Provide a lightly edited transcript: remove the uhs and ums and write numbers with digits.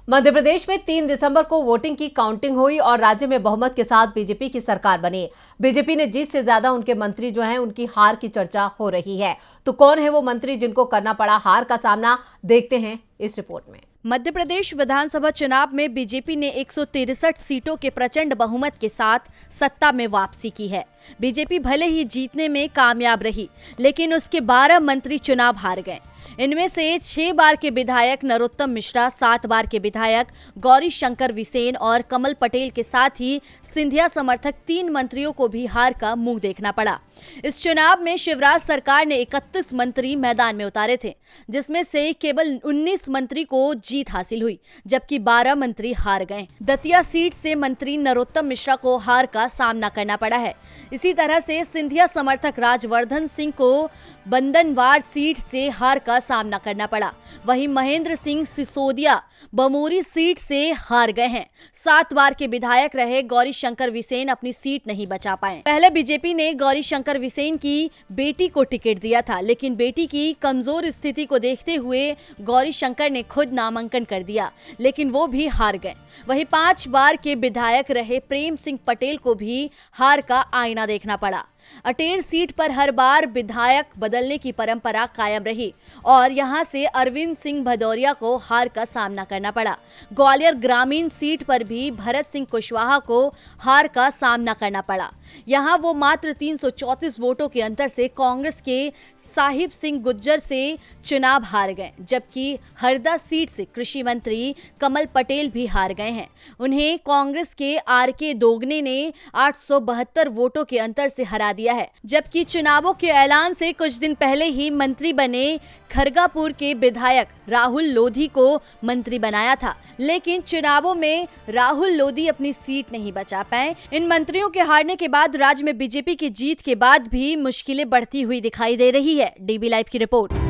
मध्य प्रदेश में 3 दिसंबर को वोटिंग की काउंटिंग हुई और राज्य में बहुमत के साथ बीजेपी की सरकार बनी। बीजेपी ने जीत से ज्यादा उनके मंत्री जो हैं उनकी हार की चर्चा हो रही है। तो कौन है वो मंत्री जिनको करना पड़ा हार का सामना, देखते हैं इस रिपोर्ट में। मध्य प्रदेश विधानसभा चुनाव में बीजेपी ने 163 सीटों के प्रचंड बहुमत के साथ सत्ता में वापसी की है। बीजेपी भले ही जीतने में कामयाब रही, लेकिन उसके 12 मंत्री चुनाव हार गए। इनमें से 6 बार के विधायक नरोत्तम मिश्रा, 7 बार के विधायक गौरी शंकर बिसेन और कमल पटेल के साथ ही सिंधिया समर्थक 3 मंत्रियों को भी हार का मुंह देखना पड़ा। इस चुनाव में शिवराज सरकार ने 31 मंत्री मैदान में उतारे थे, जिसमें से केवल 19 मंत्री को जीत हासिल हुई, जबकि 12 मंत्री हार गए। दतिया सीट से मंत्री नरोत्तम मिश्रा को हार का सामना करना पड़ा है। इसी तरह से सिंधिया समर्थक राजवर्धन सिंह को बंदनवार सीट से हार का सामना करना पड़ा। वहीं महेंद्र सिंह सिसोदिया बमोरी सीट से हार गए हैं। 7 बार के विधायक रहे गौरी शंकर बिसेन अपनी सीट नहीं बचा पाए। पहले बीजेपी ने गौरी शंकर बिसेन की बेटी को टिकट दिया था, लेकिन बेटी की कमजोर स्थिति को देखते हुए गौरी शंकर ने खुद नामांकन कर दिया, लेकिन वो भी हार गए। वहीं 5 बार के विधायक रहे प्रेम सिंह पटेल को भी हार का आईना देखना पड़ा। अटेर सीट पर हर बार विधायक बदलने की परंपरा कायम रही और यहां से अरविंद सिंह भदौरिया को हार का सामना करना पड़ा। ग्वालियर ग्रामीण सीट पर भी भरत सिंह कुशवाहा को हार का सामना करना पड़ा। यहां वो मात्र 334 वोटों के अंतर से कांग्रेस के साहिब सिंह गुज्जर से चुनाव हार गए, जबकि हरदा सीट से कृषि मंत्री कमल पटेल भी हार गए हैं। उन्हें कांग्रेस के आर.के. दोगने ने 872 वोटों के अंतर से हरा दिया है, जबकि चुनावों के ऐलान से कुछ दिन पहले ही मंत्री बने खरगापुर के विधायक राहुल लोधी को मंत्री बनाया था, लेकिन चुनावों में राहुल लोधी अपनी सीट नहीं बचा पाए। इन मंत्रियों के हारने के बाद राज्य में बीजेपी की जीत के बाद भी मुश्किलें बढ़ती हुई दिखाई दे रही है। डीबी लाइव की रिपोर्ट।